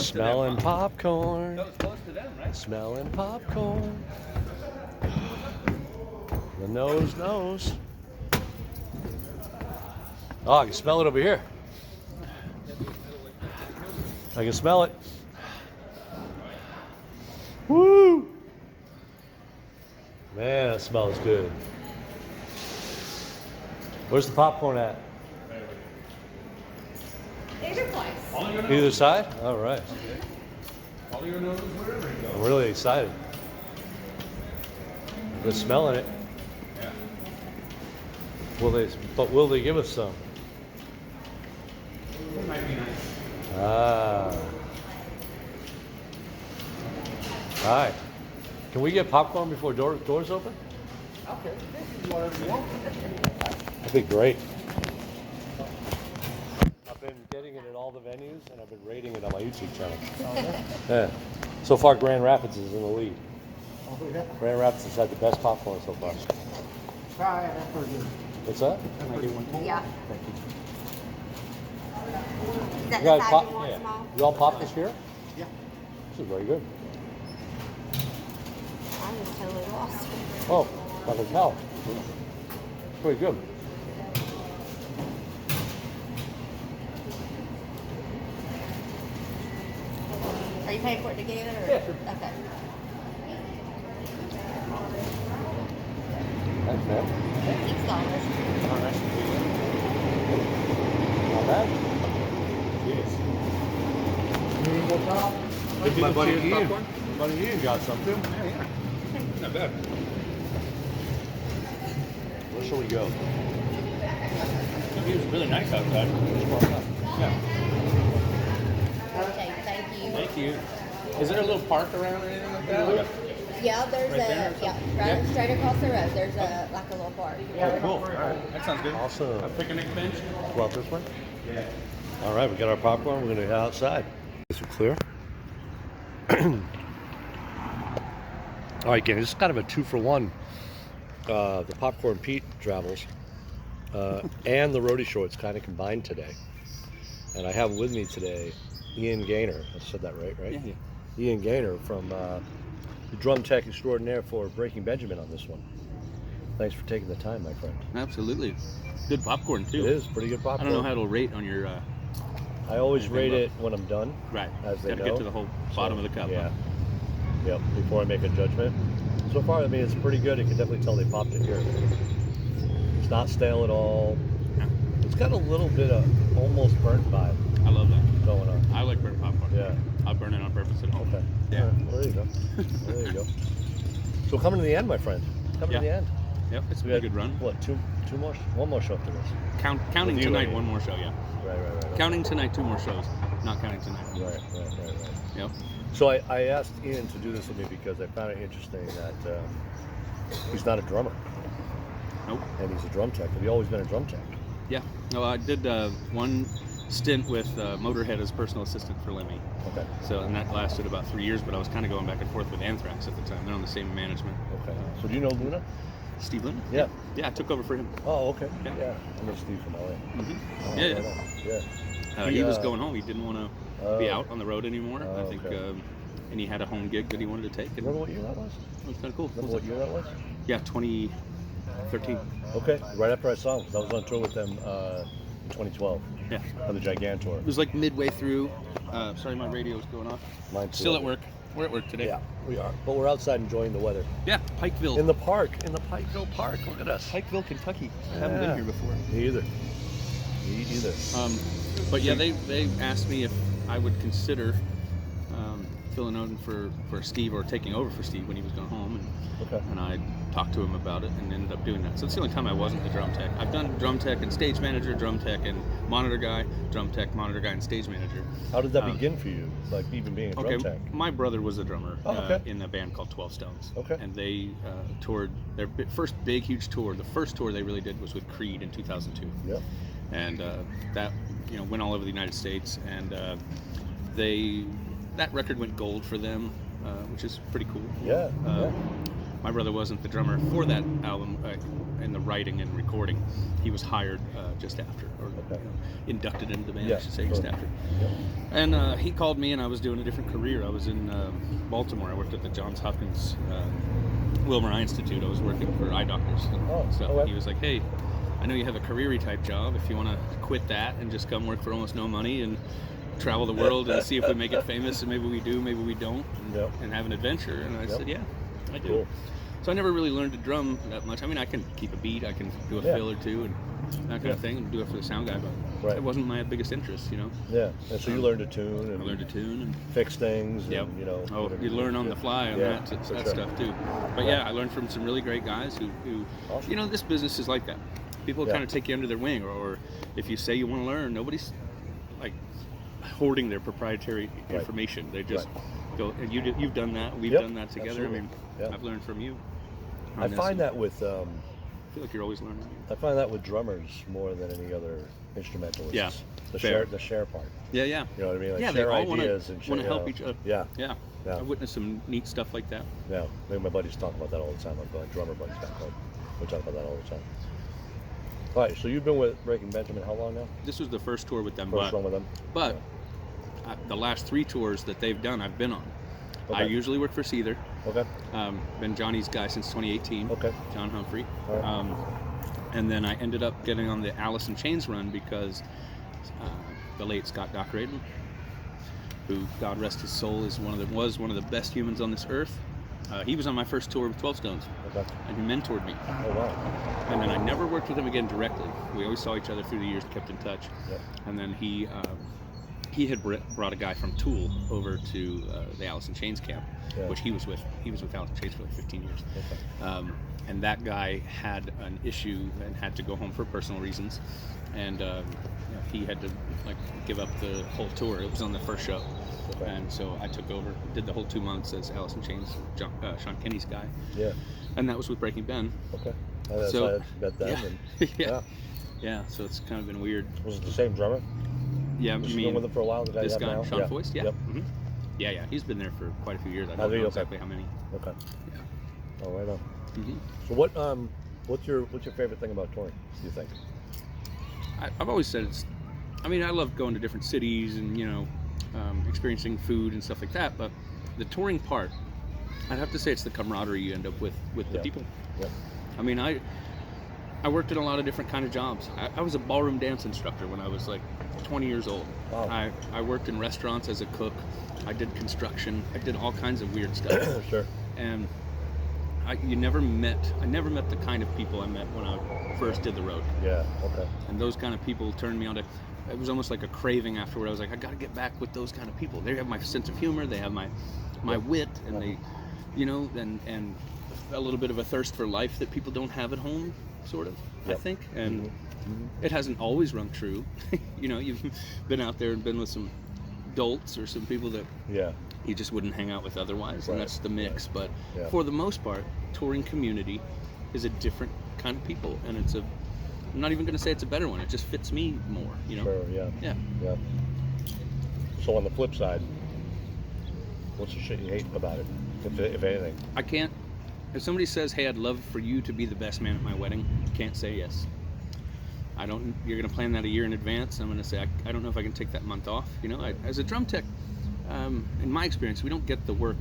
close to them. Smelling popcorn. That was close to them, right? Smelling popcorn. The nose knows. Oh, I can smell it over here. I can smell it. Woo! Man, that smells good. Where's the popcorn at? Either place. Either side? All right. All your nose wherever you I'm go. really excited. They're smelling it. Yeah. Will they give us some? It might be nice. Ah. All right. Can we get popcorn before doors open? Okay. Whatever you want. That'd be great. I've been getting it at all the venues, and I've been rating it on my YouTube channel. Yeah. So far, Grand Rapids is in the lead. Grand Rapids has had the best popcorn so far. Try it after you. What's that? Can I get one more? Yeah. Thank you. Is that You the guys size you want, yeah. small? You all pop this year? Yeah. This is very good. I was totally lost. Oh, I can tell. Pretty good. Are you paying for it together? Or? Yeah, sure. Okay. Thanks, man. $6. All right. Not bad. Jeez. My buddy Ian. My buddy Ian got some too. Yeah. Not bad. Where shall we go? It was really nice outside. Yeah. Okay, thank you. Thank you. Is there a little park around or anything like that? Like Yeah, there's Right there or something? straight across the road. There's a like a little park. Cool. All right. That sounds good. Awesome. A picnic bench? Go out this way. Yeah. All right, we got our popcorn. We're gonna head outside. This is clear. All right, gang. This is kind of a 2-for-1. The Popcorn Pete travels and the Roadie shorts kind of combined today. And I have with me today Ian Gaynor. I said that right? Yeah. Ian Gaynor from the drum tech extraordinaire for Breaking Benjamin on this one. Thanks for taking the time, my friend. Absolutely. Good popcorn too. It is pretty good I popcorn. don't know how it'll rate on your. I always rate it when I'm done. Right. As they Gotta know. get to the whole bottom of the cup. Yeah. Yep. Before I make a judgment. So far, I mean, it's pretty good. You can definitely tell they popped it here. It's not stale at all. Yeah. It's got a little bit of almost burnt vibe I love that. going on. I like burnt popcorn. Yeah. I'll burn it on purpose at home. Okay. Yeah. All right. Well, there you go. Well, there you go. So coming to the end, my friend. Coming to the end. Yep. It's a We pretty had, good run. What? Two more? One more show after this. Counting With you, tonight, right? one more show. Yeah. Right. Counting tonight, 2 more shows. Not counting tonight. Right. Yep. So I asked Ian to do this with me because I found it interesting that he's not a drummer Nope. and he's a drum tech. Have you always been a drum tech? Yeah. No, I did one stint with Motorhead as personal assistant for Lemmy. Okay. So, and that lasted about 3 years, but I was kind of going back and forth with Anthrax at the time. They're on the same management. Okay. So do you know Luna? Steve Lynn? Yeah. Yeah, I took over for him. Oh, okay. Yeah. Yeah. I know Steve from LA. Mm-hmm. Oh, Yeah, right yeah. on. Yeah. He was going home. He didn't want to be Oh. out on the road anymore. Oh, I think, okay. and he had a home gig that he wanted to take. And Remember what year that was? it was kind of cool. Remember what year that was? Yeah, 2013. Okay. Right after I saw him, because I was on tour with them in 2012 Yeah. on the Gigantour. It was like midway through. Sorry, my radio's going off. Mine too. Still at work. We're at work today. Yeah, we are. But we're outside enjoying the weather. Yeah, Pikeville. In the park, in the Pikeville Park. Look at us. Pikeville, Kentucky. I haven't been Yeah. here before. Me either. Me either. But yeah, they asked me if I would consider filling in for Steve or taking over for Steve when he was going home, Okay. and I talked to him about it and ended up doing that. So it's the only time I wasn't the drum tech. I've done drum tech and stage manager, drum tech and monitor guy, drum tech, monitor guy, and stage manager. How did that begin for you? Like even being a drum Okay, tech? my brother was a drummer Oh, okay. in a band called 12 Stones. Okay. And they toured their first big, huge tour. The first tour they really did was with Creed in 2002. Yep. And that went all over the United States, and that record went gold for them, which is pretty cool. Yeah. my brother wasn't the drummer for that album in the writing and recording. He was hired just after, or inducted into the band, I should say, just after. Yep. And he called me, and I was doing a different career. I was in Baltimore. I worked at the Johns Hopkins Wilmer Eye Institute. I was working for eye doctors. So he was like, hey, I know you have a career-y type job. If you want to quit that and just come work for almost no money and travel the world and see if we make it famous, and maybe we do, maybe we don't, and have an adventure. And I said, yeah, I do. Cool. So I never really learned to drum that much. I mean, I can keep a beat, I can do a fill or two, and that kind of thing, and do it for the sound guy, but it wasn't my biggest interest, you know. Yeah, and so you learned to tune, and I learned to tune and fix things, and you know. Oh, you learn on the fly on that stuff too. But yeah, I learned from some really great guys who awesome. You know, this business is like that. People kind of take you under their wing, or if you say you want to learn, nobody's like hoarding their proprietary information. They just go, and you've done that. We've done that together. Absolutely. I mean, I've learned from you. I find that with I feel like you're always learning. I find that with drummers more than any other instrumentalists. Yeah, the share part. Yeah, yeah. You know what I mean? Like yeah, share they all ideas and want to help each other. Yeah. Yeah. I've witnessed some neat stuff like that. Yeah, me and my buddies talk about that all the time. I've got drummer buddies back home. We talk about that all the time. All right, so you've been with Breaking Benjamin how long now? This was the first tour with them. First one with them. But the last 3 tours that they've done, I've been on. Okay. I usually work for Seether. Okay. Been Johnny's guy since 2018. Okay. John Humphrey. Right. And then I ended up getting on the Alice in Chains run because the late Scott Doc Radin, who, God rest his soul, was one of the best humans on this earth. He was on my first tour with 12 Stones, and he mentored me. Oh, wow. And then I never worked with him again directly. We always saw each other through the years, kept in touch. Yep. And then he had brought a guy from Tool over to the Alice in Chains camp, which he was with. He was with Alice in Chains for like 15 years. Okay. And that guy had an issue and had to go home for personal reasons, and he had to like give up the whole tour. It was on the first show. Okay. And so I took over, did the whole 2 months as Alice in Chains, Sean Kenny's guy. Yeah. And that was with Breaking Ben. Okay. So I met them. Yeah. So it's kind of been weird. Was it the same drummer? Yeah. Was he been with him for a while? This guy, now? Sean Foist. Yeah. Yep. Mm-hmm. Yeah. He's been there for quite a few years. I don't know exactly how many. Okay. Yeah. Oh, right on. Mm-hmm. So what's your favorite thing about touring, do you think? I've always said I love going to different cities and, experiencing food and stuff like that, but the touring part, I'd have to say it's the camaraderie you end up with the people. Yeah. I mean, I worked in a lot of different kind of jobs. I was a ballroom dance instructor when I was like 20 years old. Wow. I worked in restaurants as a cook. I did construction. I did all kinds of weird stuff. Sure. And I never met the kind of people I met when I first did the road. Yeah, okay. And those kind of people turned me on to, it was almost like a craving afterward. I was like, I got to get back with those kind of people. They have my sense of humor, they have my wit, and they, and a little bit of a thirst for life that people don't have at home, sort of, I think. And it hasn't always rung true. You've been out there and been with some dolts or some people that you just wouldn't hang out with otherwise, and that's the mix. But for the most part, touring community is a different kind of people, and I'm not even going to say it's a better one. It just fits me more, Sure, yeah. So on the flip side, what's the shit you hate about it, if anything? I can't. If somebody says, "Hey, I'd love for you to be the best man at my wedding," I can't say yes. I don't. You're going to plan that a year in advance. I'm going to say, I don't know if I can take that month off. As a drum tech, in my experience, we don't get the work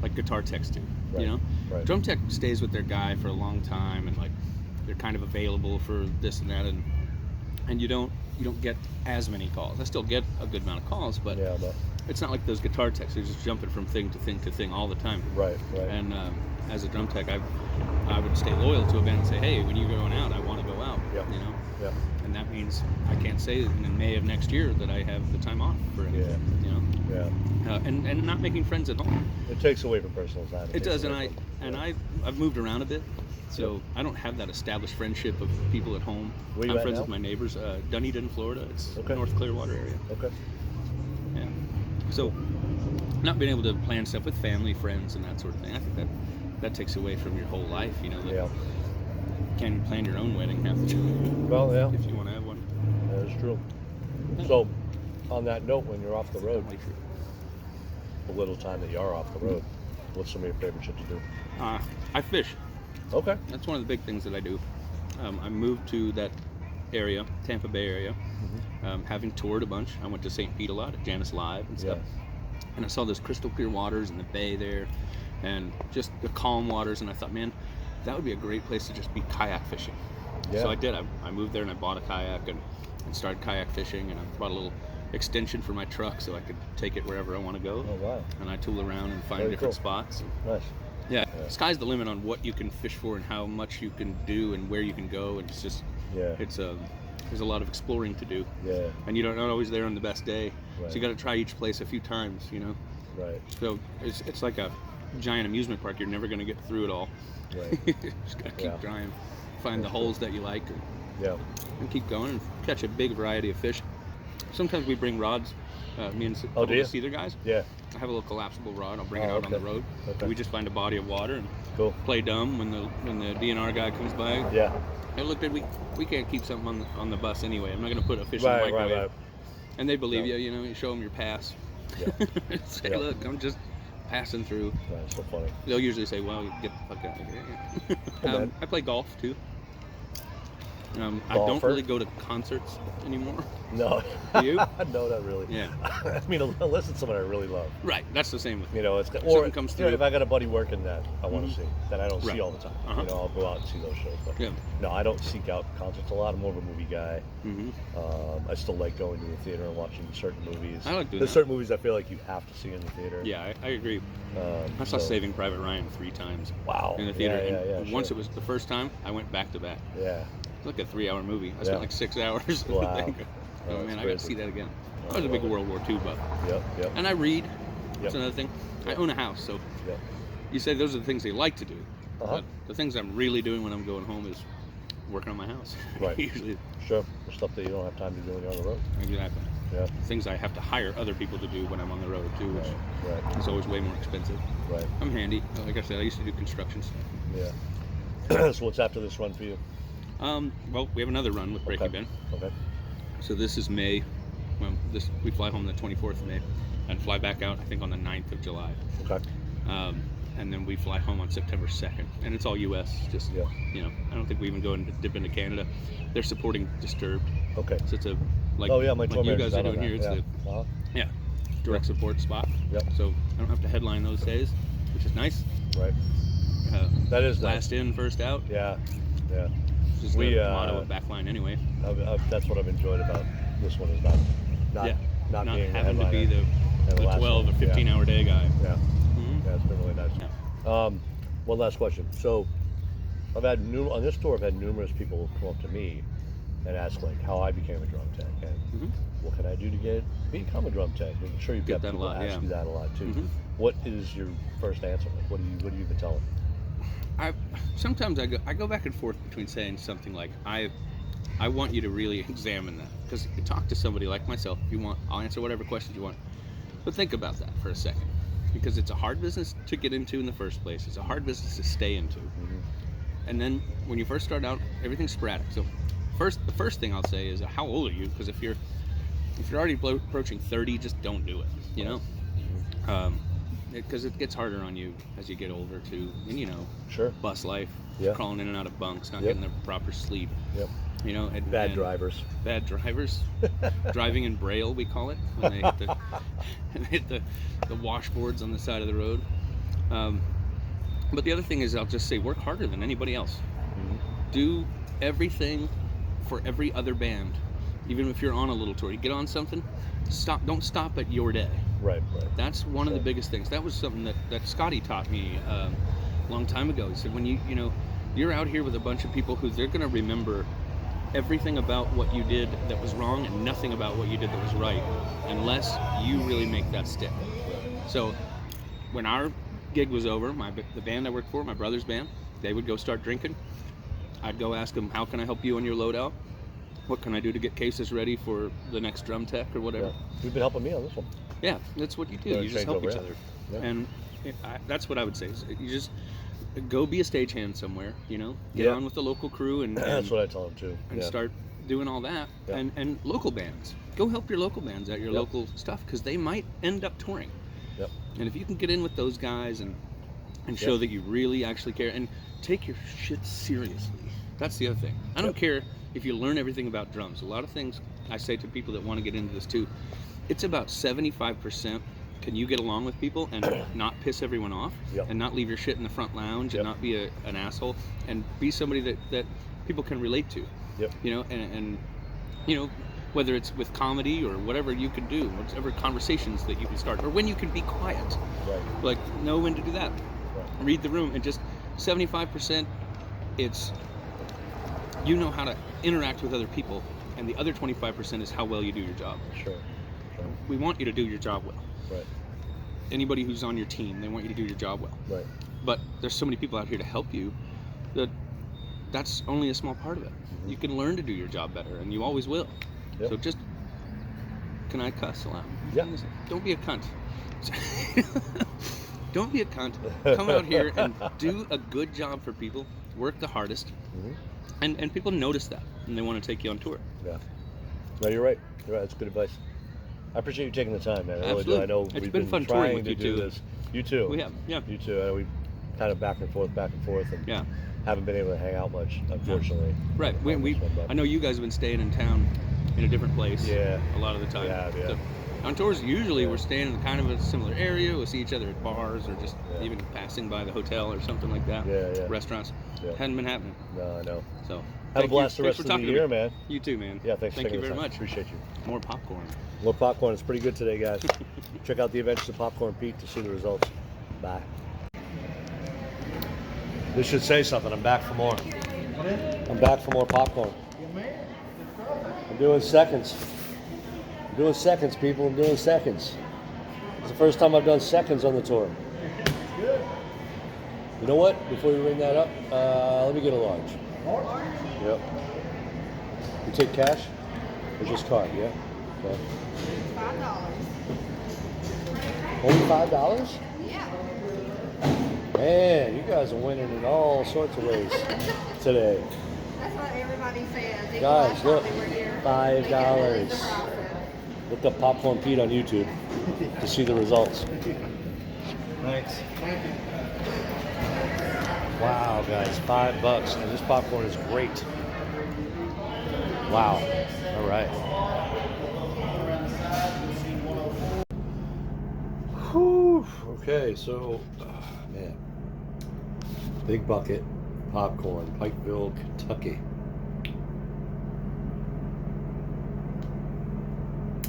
like guitar techs do. Right. Drum tech stays with their guy for a long time, and like they're kind of available for this and that, and you don't get as many calls. I still get a good amount of calls, but it's not like those guitar techs who are just jumping from thing to thing to thing all the time. Right. And as a drum tech, I would stay loyal to a band and say, hey, when you're going out, I want to go out. Yeah. And that means I can't say in May of next year that I have the time off for anything. Yeah. And not making friends at home. It takes away from personal time. It does, I've moved around a bit, so I don't have that established friendship of people at home. Where you I'm at friends now? with my neighbors. Dunedin, Florida. It's North Clearwater area. Okay. Yeah. So not being able to plan stuff with family, friends, and that sort of thing, I think that takes away from your whole life. You can't even plan your own wedding half the time. Well, yeah. If you want to have one. That is true. So, on that note, when you're off the road, the little time that you are off the road, What's some of your favorite shit to do? I fish. Okay. That's one of the big things that I do. I moved to that area, Tampa Bay area, having toured a bunch. I went to St. Pete a lot at Janice Live and stuff. And I saw those crystal clear waters in the bay there and just the calm waters. And I thought, man, that would be a great place to just be kayak fishing. Yeah. So I did. I moved there and I bought a kayak and started kayak fishing. And I bought a little extension for my truck so I could take it wherever I want to go. Oh, wow. And I tool around and find Very different cool. spots. Nice. Yeah, sky's the limit on what you can fish for and how much you can do and where you can go. And it's just, there's a lot of exploring to do. Yeah. And you're not always there on the best day. Right. So you got to try each place a few times, you know? Right. So it's like a giant amusement park. You're never going to get through it all. Right. Just got to keep trying. Find the holes that you like. And keep going and catch a big variety of fish. Sometimes we bring rods. Me and a couple of the Seether guys. Yeah. I have a little collapsible rod. I'll bring it out on the road. Okay. We just find a body of water and Cool. play dumb when the DNR guy comes by. Yeah. Hey, look, we can't keep something on the bus anyway. I'm not going to put a fish in the Right, microwave. right. And they believe you. You know, you show them your pass. Yeah. Say, look, I'm just passing through. That's so funny. They'll usually say, well, get the fuck out of here. man. I play golf too. I don't Golfer? really go to concerts anymore. No. Do you? No, not really. Yeah. I mean, unless it's someone I really love. Right. That's the same with me. You know, it's If or something comes you know, through. if I got a buddy working that I want to see that I don't Right. see all the time. Uh-huh. You know, I'll go out and see those shows. But Yeah. no, I don't seek out concerts a lot. I'm more of a movie guy. Mm-hmm. I still like going to the theater and watching certain movies. I like doing There's that. certain movies I feel like you have to see in the theater. Yeah, I agree. I saw so- Saving Private Ryan 3 times Wow. in the theater. Yeah, and once it was the first time, I went back to back. Yeah. It's like a 3-hour movie. I Yeah. spent like 6 hours. Wow. Oh that's man, I got to crazy. see that again. Oh, I was a big love it. World War II buff. Yep. And I read. Yep. That's another thing. I Yep. own a house, so Yep. you say those are the things they like to do. Uh-huh. But the things I'm really doing when I'm going home is working on my house. Right. Usually, Sure. The stuff that you don't have time to do when you're on the road. exactly. Yeah. Things I have to hire other people to do when I'm on the road too, which Right. is always way more expensive. Right. I'm handy. Like I said, I used to do construction stuff. Yeah. So what's after this run for you? Well, we have another run with Breaking Okay. Ben. Okay. So this is May. Well, we fly home the 24th of May and fly back out, I think, on the 9th of July. Okay. And then we fly home on September 2nd. And it's all U.S. Just, Yeah. you know, I don't think we even go and dip into Canada. They're supporting Disturbed. Okay. So it's a, like, Oh yeah, my like tour you manager's guys are out on doing here, that. it's Yeah. Uh-huh. the direct support spot. Yep. So I don't have to headline those days, which is nice. Right. That is nice. Last in, first out. Yeah. Yeah. Which is We, the motto of Backline anyway. That's what I've enjoyed about this one is not being the having to be headliner. the the last 12 one. or 15 hour day guy. Yeah. Mhm. Yeah, it's been really nice. Yeah. One last question. So, I've had on this tour. I've had numerous people come up to me and ask like how I became a drum tech and Mhm. what can I do to become a drum tech. I'm sure you've Get got that a people lot, ask yeah. you that a lot too. Mhm. What is your first answer? Like, what do you even tell them? Sometimes I go back and forth between saying something like I want you to really examine that, because you talk to somebody like myself. If you want, I'll answer whatever questions you want, but think about that for a second, because it's a hard business to get into in the first place. It's a hard business to stay into, and then when you first start out, everything's sporadic. So the first thing I'll say is how old are you? Because if you're already approaching 30, just don't do it. You know. Because it gets harder on you as you get older too, and you know, Sure. bus life, Yeah. crawling in and out of bunks, not Yep. getting the proper sleep, Yep. you know, Bad drivers. bad drivers, driving in braille we call it, when they hit the washboards on the side of the road. But the other thing is, I'll just say, work harder than anybody else. Do everything for every other band, even if you're on a little tour. You get on something, don't stop at your day. Right. That's one of the biggest things. That was something that Scotty taught me a long time ago. He said, when you're out here with a bunch of people who they're going to remember everything about what you did that was wrong and nothing about what you did that was right, unless you really make that stick. So when our gig was over, the band I worked for, my brother's band, they would go start drinking. I'd go ask them, how can I help you on your loadout? What can I do to get cases ready for the next drum tech or whatever? Yeah. You've been helping me on this one. Yeah, that's what you do. Yeah, You just help changeover, each yeah. other. Yeah. And that's what I would say. Is you just go be a stagehand somewhere, you know? Get Yeah. on with the local crew and That's what I tell them too. and Yeah. start doing all that. Yeah. And local bands. Go help your local bands at your Yep. local stuff, because they might end up touring. Yep. And if you can get in with those guys and and show that you really actually care, and take your shit seriously. That's the other thing. I don't care if you learn everything about drums. A lot of things I say to people that want to get into this too, it's about 75%. Can you get along with people and not piss everyone off, and not leave your shit in the front lounge, and not be an asshole, and be somebody that people can relate to? You know, and you know, whether it's with comedy or whatever you can do, whatever conversations that you can start, or when you can be quiet, like know when to do that, read the room, and just 75%, it's you know how to interact with other people, and the other 25% is how well you do your job. We want you to do your job well. Anybody who's on your team, they want you to do your job well. But there's so many people out here to help you that that's only a small part of it. You can learn to do your job better, and you always will. So just, can I cuss aloud? Don't be a cunt. Don't be a cunt. Come out here and do a good job for people. Work the hardest. And people notice that, and they want to take you on tour. No, you're right. That's good advice. I appreciate you taking the time, man. I really do. I know it's been fun touring with you too. This. You too. We have, You too. We kind of back and forth, and haven't been able to hang out much, unfortunately. Right. I know you guys have been staying in town in a different place. A lot of the time. So on tours, usually we're staying in kind of a similar area. We'll see each other at bars, or just even passing by the hotel or something like that. Restaurants. Hadn't been happening. No, I know. So have a blast the rest of the year, man. You too, man. Thank you very much. Appreciate you. More popcorn. More popcorn. It's pretty good today, guys. Check out the Adventures of Popcorn Pete to see the results. Bye. This should say something. I'm back for more. I'm back for more popcorn. I'm doing seconds. I'm doing seconds, people. I'm doing seconds. It's the first time I've done seconds on the tour. You know what? Before you ring that up, let me get a large. Yep. You take cash or just card? Yeah. Okay. $5. Only $5? Yeah. Man, you guys are winning in all sorts of ways today. That's what everybody says. Guys, look, $5. $5. Look up Popcorn Pete on YouTube to see the results. Thanks. Wow, guys, $5, and this popcorn is great. Wow. All right. Whew. Okay, so, man, big bucket popcorn, Pikeville, Kentucky.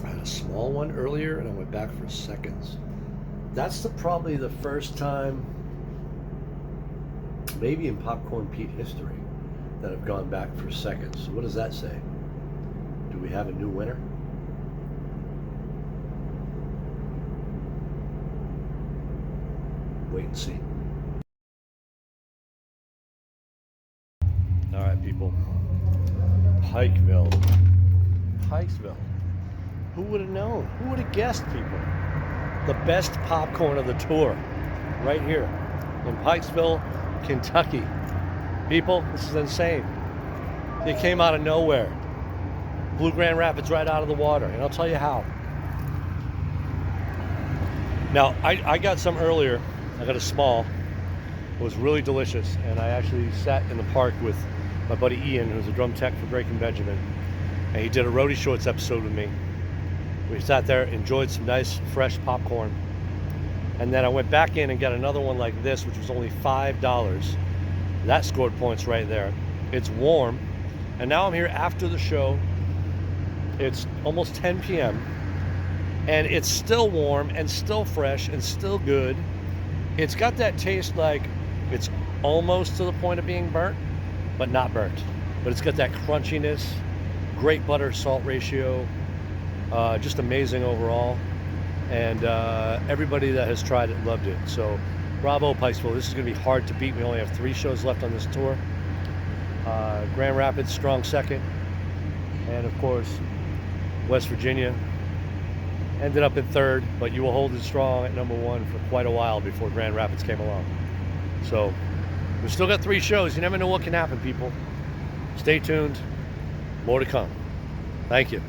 I had a small one earlier, and I went back for seconds. That's probably the first time, maybe in Popcorn Pete history, that I've gone back for seconds. So what does that say? Do we have a new winner? Wait and see. All right, people. Pikeville. Who would have known? Who would have guessed, people? The best popcorn of the tour, right here in Pikesville, Kentucky. People, this is insane. It came out of nowhere. Blew Grand Rapids right out of the water, and I'll tell you how. Now, I got some earlier. I got a small. It was really delicious, and I actually sat in the park with my buddy Ian, who's a drum tech for Breaking Benjamin, and he did a Roadie Shorts episode with me. We sat there, enjoyed some nice, fresh popcorn, and then I went back in and got another one like this, which was only $5. That scored points right there. It's warm, and now I'm here after the show. It's almost 10 p.m., and it's still warm and still fresh and still good. It's got that taste like it's almost to the point of being burnt, but not burnt. But it's got that crunchiness, great butter-salt ratio, just amazing overall. And everybody that has tried it loved it. So bravo, Pikesville. This is going to be hard to beat. We only have 3 shows left on this tour. Grand Rapids, strong second. And of course, West Virginia ended up in 3rd, but you will hold it strong at number 1 for quite a while before Grand Rapids came along. So we've still got 3 shows. You never know what can happen, people. Stay tuned. More to come. Thank you.